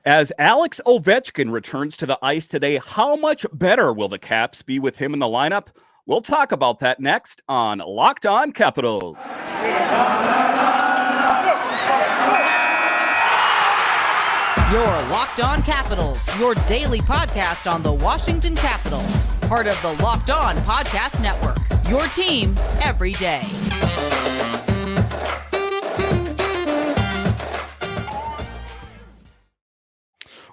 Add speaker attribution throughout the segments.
Speaker 1: As Alex Ovechkin returns to the ice today, how much better will the Caps be with him in the lineup? We'll talk about that next on Locked On Capitals.
Speaker 2: Your Locked On Capitals, your daily podcast on the Washington Capitals. Part of the Locked On Podcast Network, your team every day.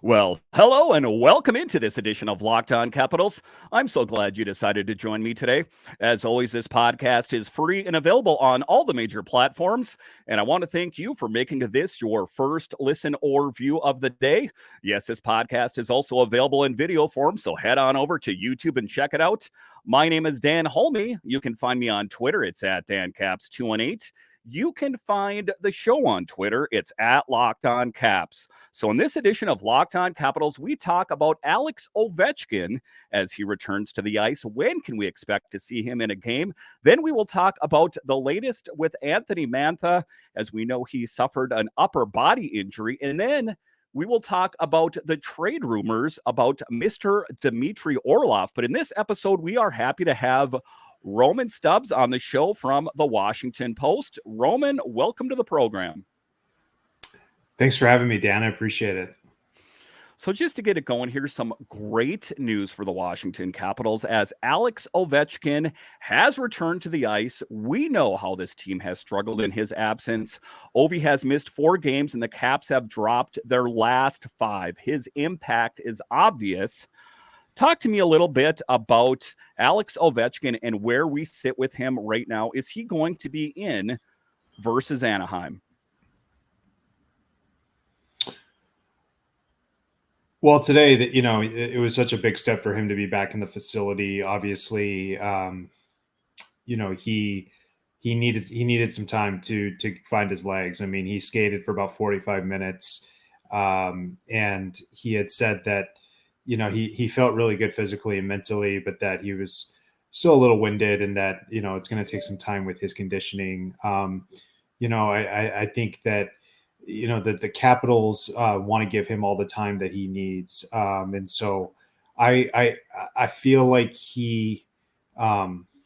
Speaker 1: Well, hello and welcome into this edition of Locked On Capitals. I'm so glad you decided to join me today. As always, this podcast is free and available on all the major platforms. And I want to thank you for making this your first listen or view of the day. Yes, this podcast is also available in video form, so head on over to YouTube and check it out. My name is Dan Holme. You can find me on Twitter. It's at DanCaps218. You can find the show on Twitter. It's at Locked On Caps. So in this edition of Locked On Capitals, we talk about Alex Ovechkin as he returns to the ice. When can we expect to see him in a game? Then we will talk about the latest with Anthony Mantha. As we know, he suffered an upper body injury. And then we will talk about the trade rumors about Mr. Dimitry Orlov. But in this episode, we are happy to have Roman Stubbs on the show from the Washington Post. Roman, welcome to the program.
Speaker 3: Thanks for having me, Dan. I appreciate it.
Speaker 1: So just to get it going, here's some great news for the Washington Capitals as Alex Ovechkin has returned to the ice. We know how this team has struggled in his absence. Ovi has missed 4 games and the Caps have dropped their last 5. His impact is obvious. Talk to me a little bit about Alex Ovechkin and where we sit with him right now. Is he going to be in versus Anaheim?
Speaker 3: Well, today, it was such a big step for him to be back in the facility. Obviously, he needed some time to find his legs. I mean, he skated for about 45 minutes, and he had said that he felt really good physically and mentally, but that he was still a little winded and that, it's going to take some time with his conditioning. I think that, that the Capitals want to give him all the time that he needs. And so I feel like he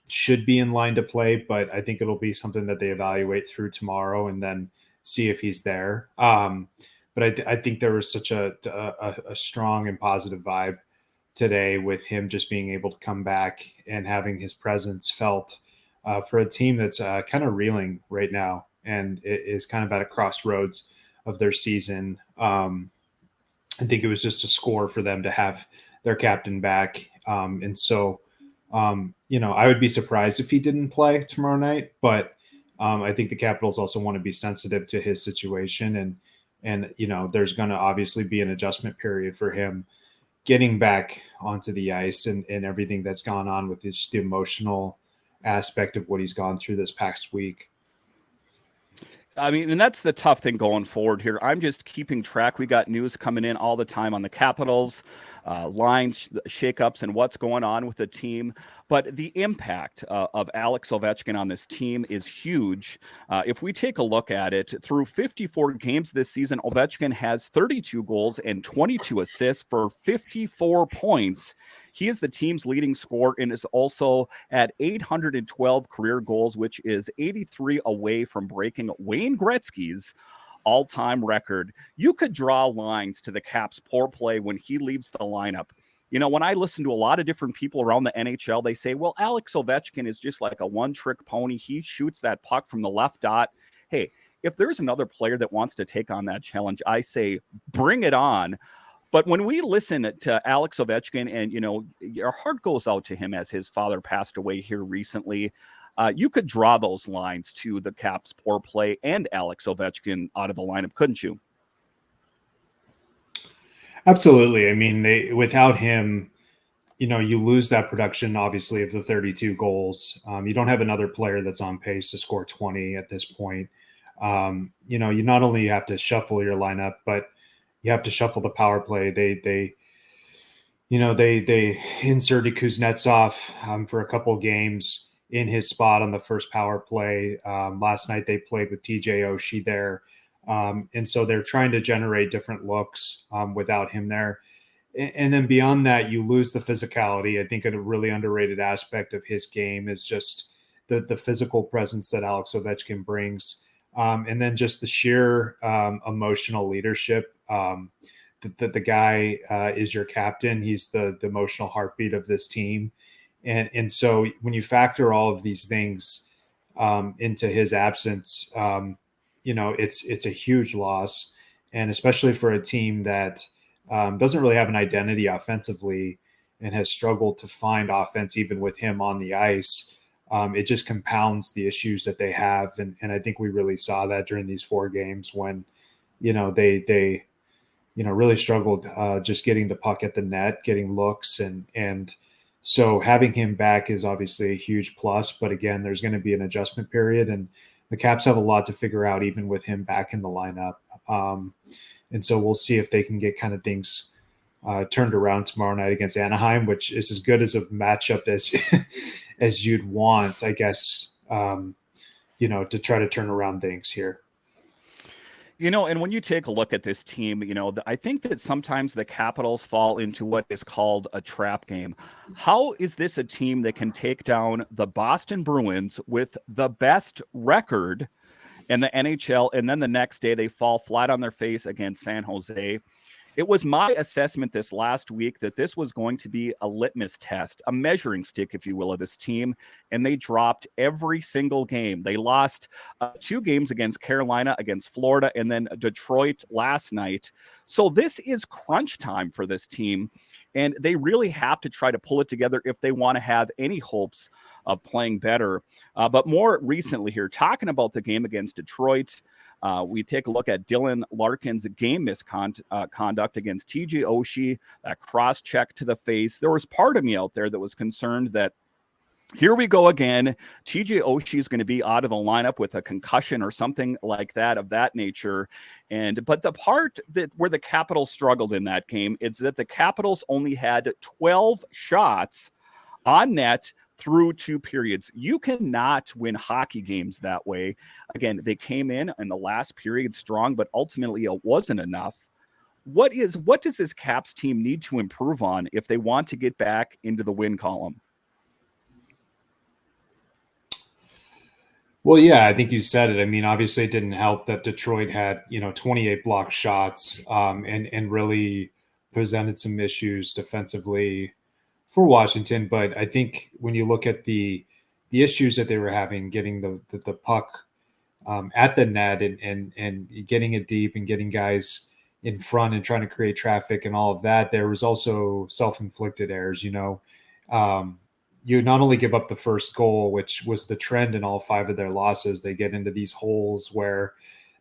Speaker 3: should be in line to play, but I think it'll be something that they evaluate through tomorrow and then see if he's there. But I think there was such a strong and positive vibe today with him just being able to come back and having his presence felt for a team that's kind of reeling right now and is kind of at a crossroads of their season. I think it was just a score for them to have their captain back. And so, I would be surprised if he didn't play tomorrow night, but I think the Capitals also want to be sensitive to his situation and there's going to obviously be an adjustment period for him getting back onto the ice and everything that's gone on with just the emotional aspect of what he's gone through this past week.
Speaker 1: I mean, and that's the tough thing going forward here. I'm just keeping track. We got news coming in all the time on the Capitals, lines, shakeups, and what's going on with the team. But the impact of Alex Ovechkin on this team is huge. If we take a look at it, through 54 games this season, Ovechkin has 32 goals and 22 assists for 54 points. He is the team's leading scorer and is also at 812 career goals, which is 83 away from breaking Wayne Gretzky's all-time record. You could draw lines to the Caps' poor play when he leaves the lineup. When I listen to a lot of different people around the NHL, they say, well, Alex Ovechkin is just like a one-trick pony. He shoots that puck from the left dot. Hey, if there's another player that wants to take on that challenge, I say bring it on. But when we listen to Alex Ovechkin and, your heart goes out to him as his father passed away here recently, you could draw those lines to the Caps' poor play and Alex Ovechkin out of the lineup, couldn't you?
Speaker 3: Absolutely. I mean, without him, you lose that production, obviously, of the 32 goals. You don't have another player that's on pace to score 20 at this point. You not only have to shuffle your lineup, but you have to shuffle the power play. They inserted Kuznetsov for a couple of games in his spot on the first power play. Last night they played with TJ Oshie there. And so they're trying to generate different looks without him there. And then beyond that, you lose the physicality. I think a really underrated aspect of his game is just the physical presence that Alex Ovechkin brings. And then just the sheer emotional leadership. The guy is your captain. He's the emotional heartbeat of this team. And so when you factor all of these things into his absence, it's a huge loss. And especially for a team that doesn't really have an identity offensively and has struggled to find offense even with him on the ice. It just compounds the issues that they have. And I think we really saw that during these 4 games when, they really struggled just getting the puck at the net, getting looks. And so having him back is obviously a huge plus. But again, there's going to be an adjustment period. And the Caps have a lot to figure out even with him back in the lineup. And so we'll see if they can get kind of things turned around tomorrow night against Anaheim, which is as good as a matchup as as you'd want, I guess, to try to turn around things here.
Speaker 1: And when you take a look at this team, I think that sometimes the Capitals fall into what is called a trap game. How is this a team that can take down the Boston Bruins with the best record in the NHL, and then the next day they fall flat on their face against San Jose? It was my assessment this last week that this was going to be a litmus test, a measuring stick, if you will, of this team, and they dropped every single game. They lost 2 games against Carolina, against Florida, and then Detroit last night. So this is crunch time for this team, and they really have to try to pull it together if they want to have any hopes of playing better. But more recently here, talking about the game against Detroit, we take a look at Dylan Larkin's game misconduct against TJ Oshie, that cross check to the face. There was part of me out there that was concerned that here we go again. TJ Oshie is going to be out of the lineup with a concussion or something like that of that nature. But the part that where the Capitals struggled in that game is that the Capitals only had 12 shots on net through 2 periods. You cannot win hockey games that way. Again, they came in the last period strong, but ultimately it wasn't enough. What does this Caps team need to improve on if they want to get back into the win column?
Speaker 3: Well, yeah, I think you said it. I mean, obviously it didn't help that Detroit had, 28 blocked shots and really presented some issues defensively for Washington. But I think when you look at the issues that they were having, getting the puck at the net and getting it deep and getting guys in front and trying to create traffic and all of that, there was also self-inflicted errors. You not only give up the first goal, which was the trend in all 5 of their losses, they get into these holes where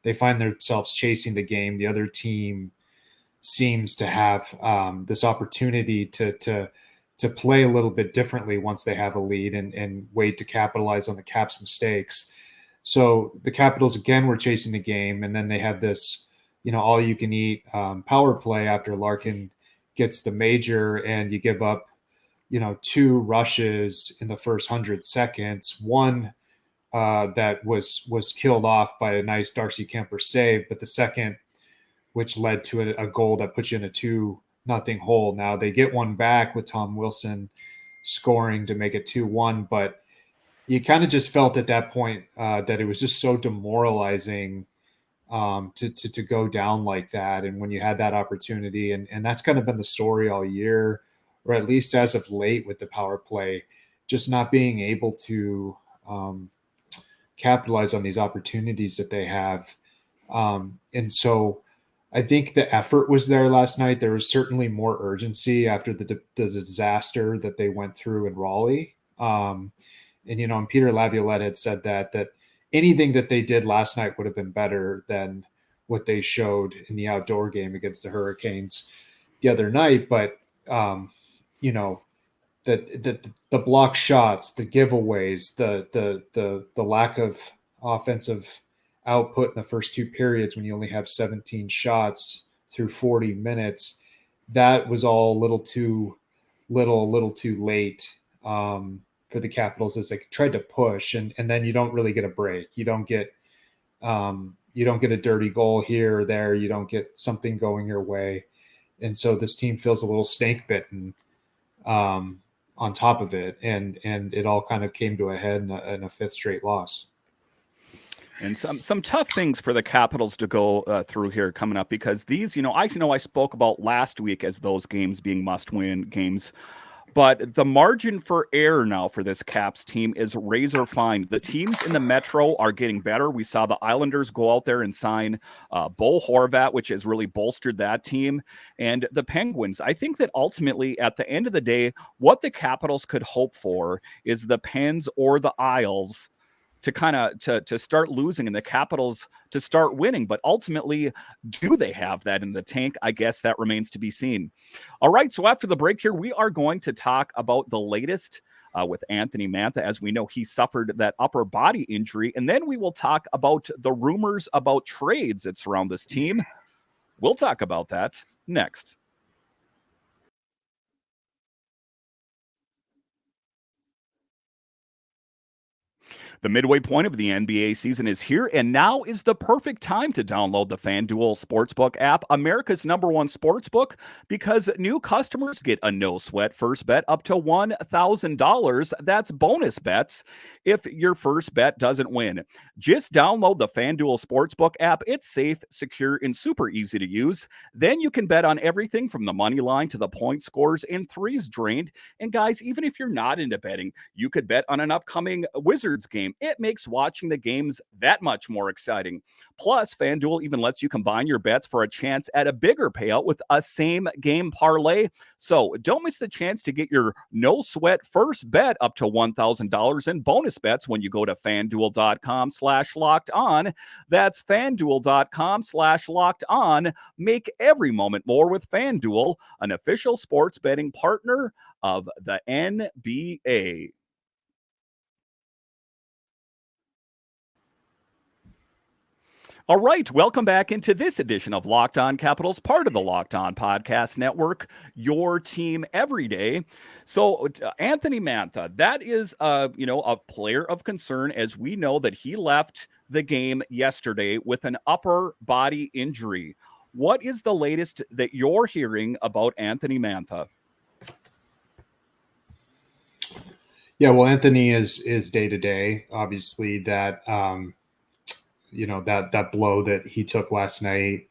Speaker 3: they find themselves chasing the game. The other team seems to have this opportunity to play a little bit differently once they have a lead and wait to capitalize on the Caps' mistakes. So the Capitals, again, were chasing the game, and then they have this, all-you-can-eat power play after Larkin gets the major, and you give up 2 rushes in the first 100 seconds. One that was killed off by a nice Darcy Kemper save, but the second, which led to a goal that puts you in a 2-0 hole. Now they get one back with Tom Wilson scoring to make it 2-1, but you kind of just felt at that point that it was just so demoralizing to go down like that. And when you had that opportunity, and that's kind of been the story all year, or at least as of late with the power play, just not being able to capitalize on these opportunities that they have. And so I think the effort was there last night. There was certainly more urgency after the disaster that they went through in Raleigh. And Peter Laviolette had said that anything that they did last night would have been better than what they showed in the outdoor game against the Hurricanes the other night. But the block shots, the giveaways, the lack of offensive output in the first 2 periods when you only have 17 shots through 40 minutes, that was all a little too late for the Capitals as they tried to push, and then you don't really get a break. You don't get get a dirty goal here or there. You don't get something going your way. And so this team feels a little snake bitten on top of it. And it all kind of came to a head in a fifth straight loss.
Speaker 1: And some tough things for the Capitals to go through here coming up, because these, I spoke about last week as those games being must-win games, but the margin for error now for this Caps team is razor fine. The teams in the Metro are getting better. We saw the Islanders go out there and sign Bo Horvat, which has really bolstered that team. And the Penguins, I think that ultimately at the end of the day, what the Capitals could hope for is the Pens or the Isles to kind of to start losing and the Capitals to start winning. But ultimately, do they have that in the tank? I guess that remains to be seen. All right, so after the break here, we are going to talk about the latest with Anthony Mantha. As we know, he suffered that upper body injury. And then we will talk about the rumors about trades that surround this team. We'll talk about that next. The midway point of the NBA season is here, and now is the perfect time to download the FanDuel Sportsbook app, America's #1 sportsbook, because new customers get a no-sweat first bet up to $1,000. That's bonus bets if your first bet doesn't win. Just download the FanDuel Sportsbook app. It's safe, secure, and super easy to use. Then you can bet on everything from the money line to the point scores and threes drained. And guys, even if you're not into betting, you could bet on an upcoming Wizards game. It makes watching the games that much more exciting. Plus, FanDuel even lets you combine your bets for a chance at a bigger payout with a same game parlay. So don't miss the chance to get your no sweat first bet up to $1,000 in bonus bets when you go to FanDuel.com/locked on. That's FanDuel.com/locked on. Make every moment more with FanDuel, an official sports betting partner of the NBA. All right, welcome back into this edition of Locked On Capitals, part of the Locked On Podcast Network, your team every day. So Anthony Mantha, that is a player of concern, as we know that he left the game yesterday with an upper body injury. What is the latest that you're hearing about Anthony Mantha?
Speaker 3: Yeah, well, Anthony is day to day. Obviously, that that blow that he took last night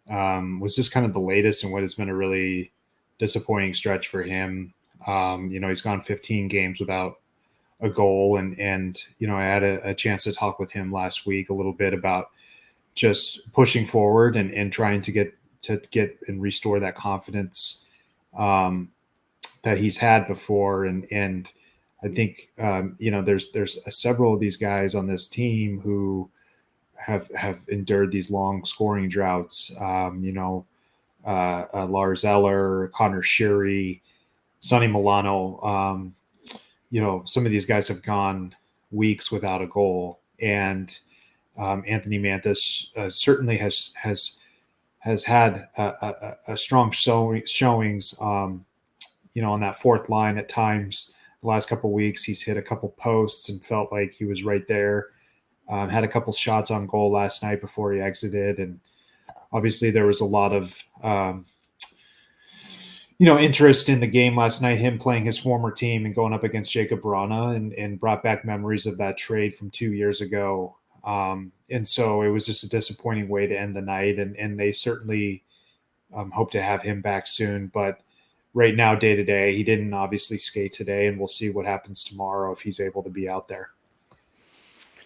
Speaker 3: was just kind of the latest in what has been a really disappointing stretch for him. He's gone 15 games without a goal, and I had a chance to talk with him last week a little bit about just pushing forward and trying to get and restore that confidence that he's had before, and I think there's several of these guys on this team who have endured these long scoring droughts. Lars Eller, Connor Sheary, Sonny Milano. Some of these guys have gone weeks without a goal, and Anthony Mantha certainly has had a strong showings. On that fourth line at times. The last couple of weeks, he's hit a couple posts and felt like he was right there. Had a couple shots on goal last night before he exited. And obviously there was a lot of, interest in the game last night, him playing his former team and going up against Jacob Vrana, and brought back memories of that trade from 2 years ago. And so it was just a disappointing way to end the night. And they certainly hope to have him back soon. But right now, day to day, he didn't obviously skate today, and we'll see what happens tomorrow if he's able to be out there.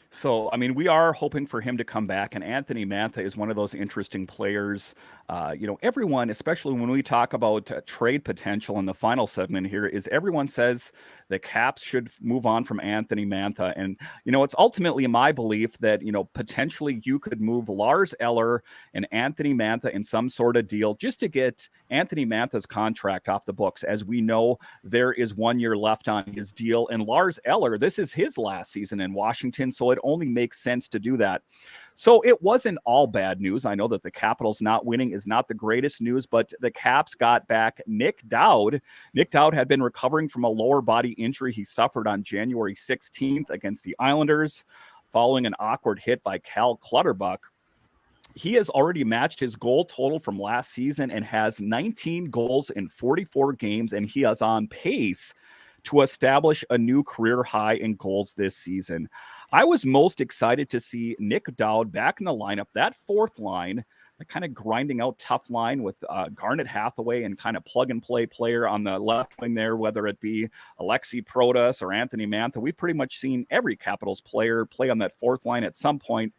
Speaker 1: So, we are hoping for him to come back, and Anthony Mantha is one of those interesting players. Everyone, especially when we talk about trade potential in the final segment here, is everyone says the Caps should move on from Anthony Mantha. And, it's ultimately my belief that, potentially you could move Lars Eller and Anthony Mantha in some sort of deal just to get Anthony Mantha's contract off the books. As we know, there is 1 year left on his deal, and Lars Eller, this is his last season in Washington, so it only makes sense to do that. So it wasn't all bad news. I know that the Capitals not winning is not the greatest news, but the Caps got back Nick Dowd. Nick Dowd had been recovering from a lower body injury he suffered on January 16th against the Islanders following an awkward hit by Cal Clutterbuck. he has already matched his goal total from last season and has 19 goals in 44 games, and he is on pace to establish a new career high in goals this season. I was most excited to see Nick Dowd back in the lineup, that fourth line, the kind of grinding out tough line with Garnet Hathaway and kind of plug and play player on the left wing there, whether it be Alexi Protas or Anthony Mantha. We've pretty much seen every Capitals player play on that fourth line at some point.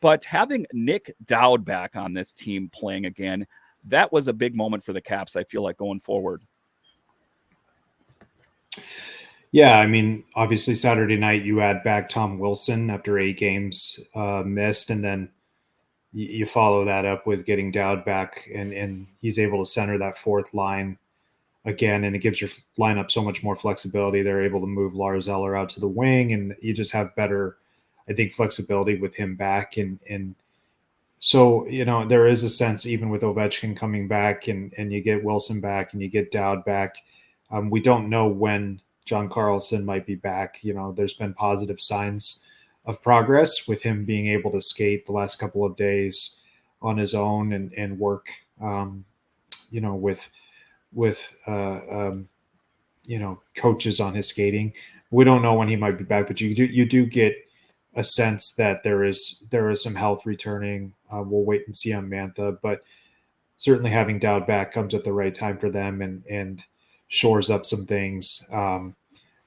Speaker 1: But having Nick Dowd back on this team playing again, that was a big moment for the Caps, I feel like, going forward.
Speaker 3: Yeah, I mean, obviously Saturday night you add back Tom Wilson after 8 games missed, and then you follow that up with getting Dowd back, and he's able to center that fourth line again, and it gives your lineup so much more flexibility. They're able to move Lars Eller out to the wing, and you just have better, I think, flexibility with him back. And so, there is a sense, even with Ovechkin coming back and you get Wilson back and you get Dowd back, we don't know when John Carlson might be back. There's been positive signs of progress with him being able to skate the last couple of days on his own and work, with coaches on his skating. We don't know when he might be back, but you do get a sense that there is some health returning. We'll wait and see on Mantha, but certainly having Dowd back comes at the right time for them and shores up some things.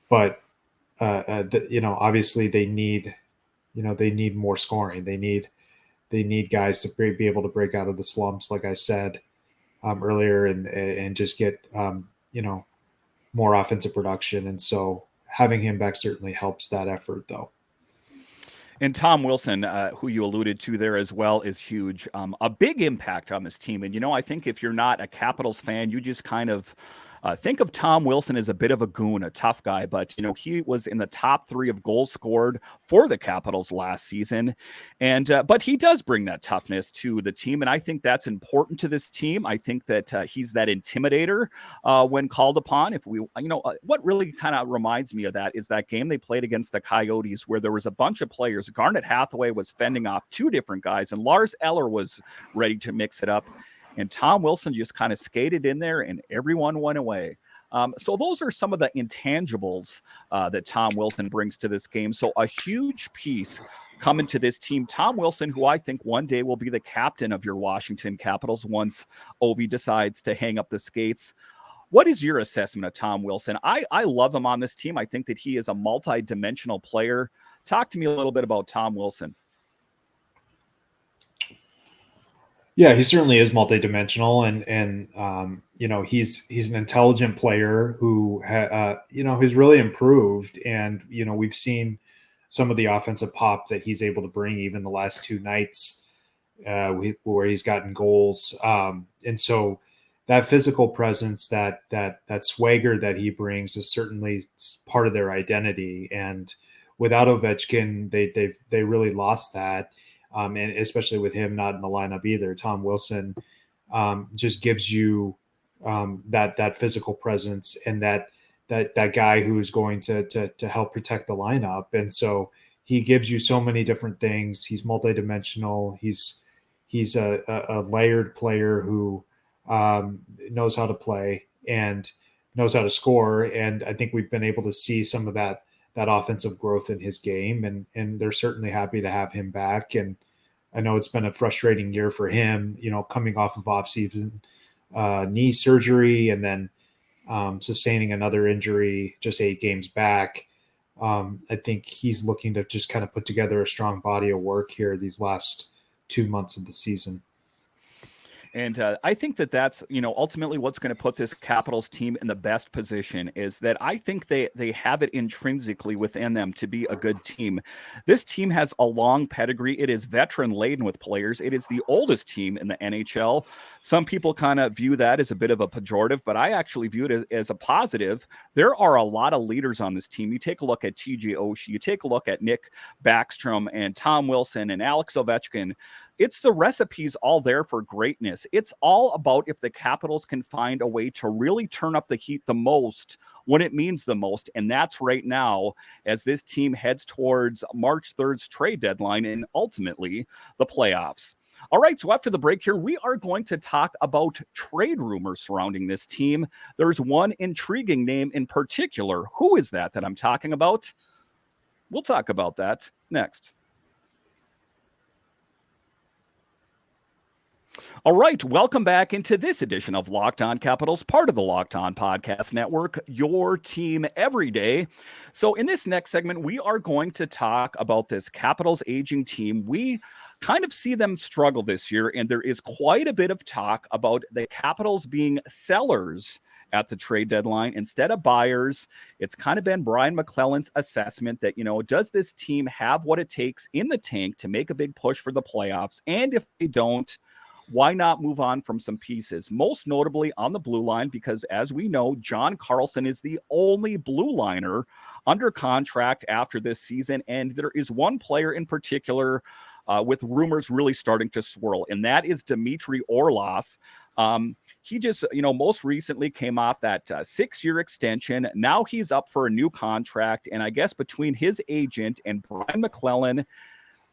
Speaker 3: But obviously they need more scoring. They need guys to be able to break out of the slumps, like I said earlier, and just get more offensive production. And so having him back certainly helps that effort, though.
Speaker 1: And Tom Wilson, who you alluded to there as well, is huge. A big impact on this team. And, I think if you're not a Capitals fan, you just kind of think of Tom Wilson as a bit of a goon, a tough guy. But, he was in the top 3 of goals scored for the Capitals last season. And but he does bring that toughness to the team. And I think that's important to this team. I think that he's that intimidator when called upon. If we, what really kind of reminds me of that is that game they played against the Coyotes where there was a bunch of players. Garnet Hathaway was fending off 2 different guys, and Lars Eller was ready to mix it up. And Tom Wilson just kind of skated in there, and everyone went away. So those are some of the intangibles that Tom Wilson brings to this game. So a huge piece coming to this team. Tom Wilson, who I think one day will be the captain of your Washington Capitals once Ovi decides to hang up the skates. What is your assessment of Tom Wilson? I love him on this team. I think that he is a multi-dimensional player. Talk to me a little bit about Tom Wilson.
Speaker 3: Yeah, he certainly is multidimensional, and he's an intelligent player who has really improved, and we've seen some of the offensive pop that he's able to bring even the last 2 nights where he's gotten goals, and so that physical presence, that swagger that he brings is certainly part of their identity, and without Ovechkin, they really lost that. And especially with him not in the lineup either, Tom Wilson just gives you that physical presence and that guy who is going to help protect the lineup. And so he gives you so many different things. He's multidimensional. He's a layered player who knows how to play and knows how to score. And I think we've been able to see some of that offensive growth in his game, and they're certainly happy to have him back. And I know it's been a frustrating year for him, coming off of off-season knee surgery and then sustaining another injury just 8 games back. I think he's looking to just kind of put together a strong body of work here these last 2 months of the season.
Speaker 1: And I think that that's, ultimately what's going to put this Capitals team in the best position is that I think they have it intrinsically within them to be a good team. This team has a long pedigree. It is veteran laden with players. It is the oldest team in the NHL. Some people kind of view that as a bit of a pejorative, but I actually view it as a positive. There are a lot of leaders on this team. You take a look at TJ Oshie, you take a look at Nick Backstrom and Tom Wilson and Alex Ovechkin. It's the recipes all there for greatness. playoffs. It's all about if the Capitals can find a way to really turn up the heat the most when it means the most. And that's right now as this team heads towards March 3rd's trade deadline and ultimately the playoffs. All right, so after the break here, we are going to talk about trade rumors surrounding this team. There's one intriguing name in particular. Who is that I'm talking about? We'll talk about that next. All right, welcome back into this edition of Locked On Capitals, part of the Locked On Podcast Network, your team every day. So in this next segment, we are going to talk about this Capitals aging team. We kind of see them struggle this year, and there is quite a bit of talk about the Capitals being sellers at the trade deadline instead of buyers. It's kind of been Brian McClellan's assessment that, does this team have what it takes in the tank to make a big push for the playoffs? And if they don't, why not move on from some pieces, most notably on the blue line, because as we know, John Carlson is the only blue liner under contract after this season. And there is one player in particular with rumors really starting to swirl, and that is Dimitry Orlov. He just, most recently came off that 6-year extension. Now he's up for a new contract. And I guess between his agent and Brian McClellan,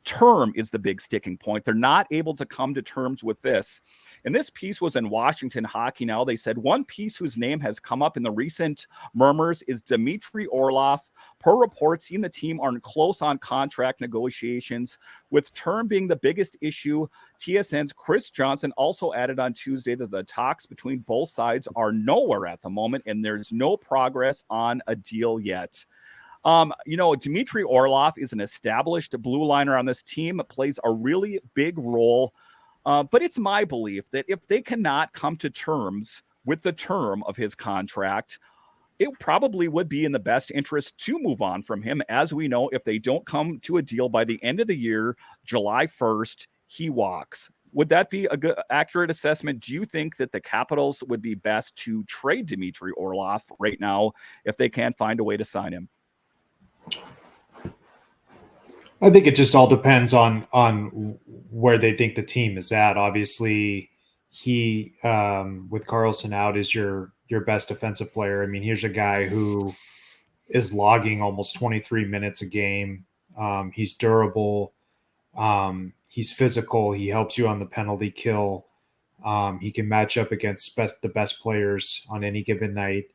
Speaker 1: term is the big sticking point. They're not able to come to terms with this. And this piece was in Washington Hockey Now. They said one piece whose name has come up in the recent murmurs is Dimitry Orlov. Per reports, he and the team are close on contract negotiations, with term being the biggest issue. TSN's Chris Johnson also added on Tuesday that the talks between both sides are nowhere at the moment, and there's no progress on a deal yet. Dimitry Orlov is an established blue liner on this team, plays a really big role. But it's my belief that if they cannot come to terms with the term of his contract, it probably would be in the best interest to move on from him. As we know, if they don't come to a deal by the end of the year, July 1st, he walks. Would that be a good, accurate assessment? Do you think that the Capitals would be best to trade Dimitry Orlov right now if they can't find a way to sign him?
Speaker 3: I think it just all depends on where they think the team is at. Obviously, he with Carlson out is your best defensive player. I mean, here's a guy who is logging almost 23 minutes a game. He's durable. He's physical. He helps you on the penalty kill. He can match up against the best players on any given night.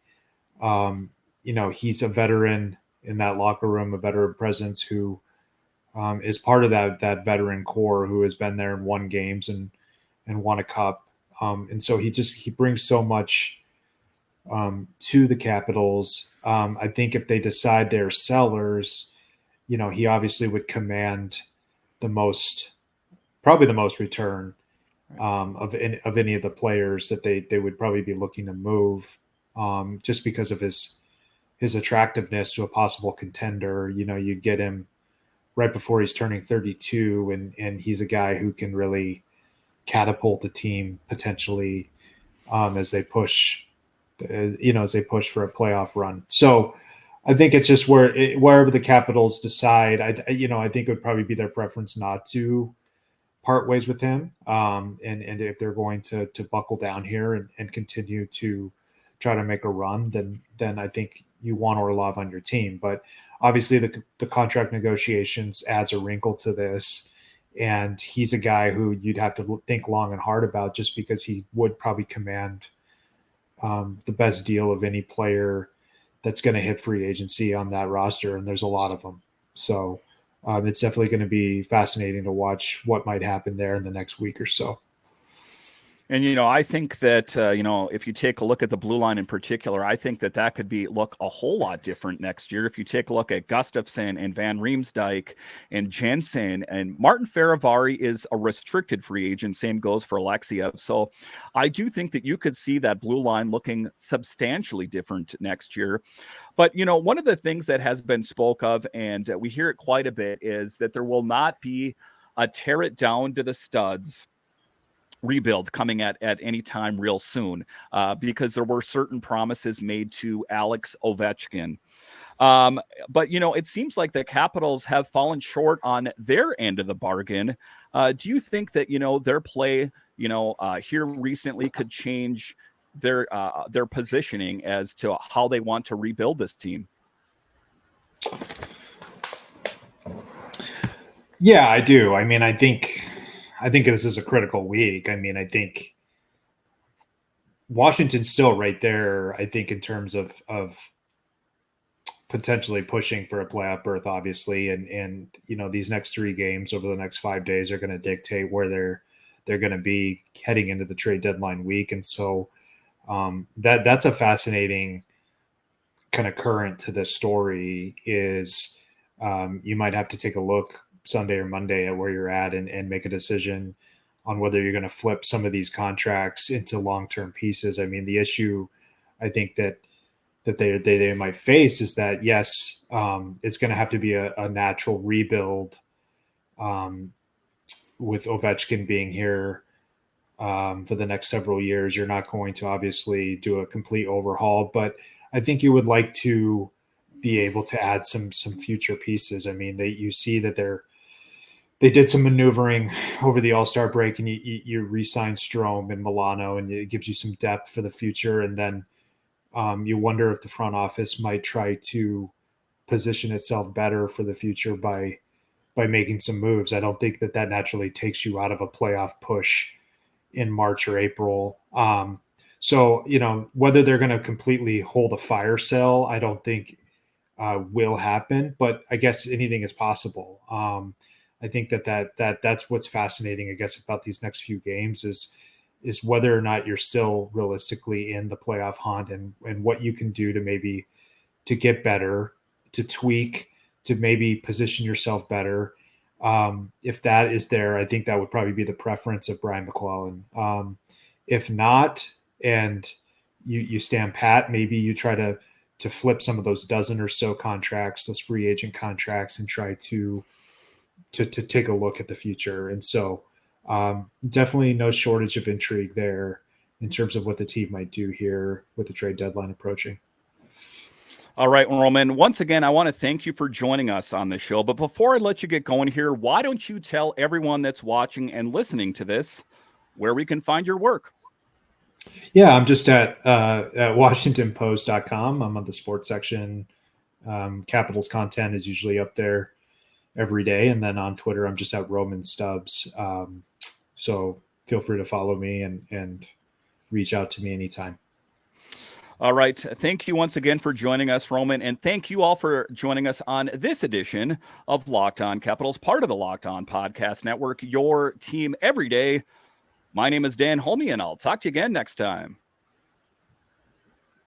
Speaker 3: He's a veteran in that locker room, a veteran presence who is part of that veteran core who has been there and won games and won a cup. And so he brings so much to the Capitals. I think if they decide they're sellers, he obviously would command probably the most return of any of the players that they would probably be looking to move, just because of his attractiveness to a possible contender. You get him right before he's turning 32, and he's a guy who can really catapult the team potentially as they push for a playoff run. So I think it's just wherever the Capitals decide. I think it would probably be their preference not to part ways with him, and if they're going to buckle down here and continue to try to make a run, then I think you want Orlov on your team. But obviously the contract negotiations adds a wrinkle to this, and he's a guy who you'd have to think long and hard about, just because he would probably command the best deal of any player that's going to hit free agency on that roster, and there's a lot of them. So it's definitely going to be fascinating to watch what might happen there in the next week or so.
Speaker 1: And, I think that, if you take a look at the blue line in particular, I think that could look a whole lot different next year. If you take a look at Gustafsson and Van Riemsdyk and Jensen, and Martin Feravari is a restricted free agent. Same goes for Alexiev. So I do think that you could see that blue line looking substantially different next year. But, one of the things that has been spoke of, and we hear it quite a bit, is that there will not be a tear it down to the studs rebuild coming at any time real soon, because there were certain promises made to Alex Ovechkin. But, it seems like the Capitals have fallen short on their end of the bargain. Do you think that, their play here recently could change their positioning as to how they want to rebuild this team?
Speaker 3: Yeah, I do. I mean, I think this is a critical week. I mean, I think Washington's still right there, I think, in terms of potentially pushing for a playoff berth, obviously. And these next 3 games over the next 5 days are going to dictate where they're going to be heading into the trade deadline week. And so that's a fascinating kind of current to this story is you might have to take a look Sunday or Monday at where you're at and make a decision on whether you're going to flip some of these contracts into long-term pieces. I mean, the issue I think that they might face is that, yes, it's going to have to be a natural rebuild with Ovechkin being here for the next several years. You're not going to obviously do a complete overhaul, but I think you would like to be able to add some future pieces. I mean, you see that they did some maneuvering over the All-Star break, and you re-signed Strome and Milano, and it gives you some depth for the future. And then you wonder if the front office might try to position itself better for the future by making some moves. I don't think that naturally takes you out of a playoff push in March or April. So, whether they're going to completely hold a fire sale, I don't think will happen, but I guess anything is possible. I think that's what's fascinating, I guess, about these next few games is whether or not you're still realistically in the playoff hunt and what you can do to get better, to tweak, to maybe position yourself better. If that is there, I think that would probably be the preference of Brian McClellan. If not, and you stand pat, maybe you try to flip some of those dozen or so contracts, those free agent contracts, and try to take a look at the future. And so definitely no shortage of intrigue there in terms of what the team might do here with the trade deadline approaching.
Speaker 1: All right, Roman, once again, I want to thank you for joining us on the show. But before I let you get going here, why don't you tell everyone that's watching and listening to this where we can find your work?
Speaker 3: Yeah, I'm just at WashingtonPost.com. I'm on the sports section. Capitals content is usually up there every day. And then on Twitter, I'm just at Roman Stubbs. So feel free to follow me and reach out to me anytime.
Speaker 1: All right. Thank you once again for joining us, Roman. And thank you all for joining us on this edition of Locked On Capitals, part of the Locked On Podcast Network, your team every day. My name is Dan Holme, and I'll talk to you again next time.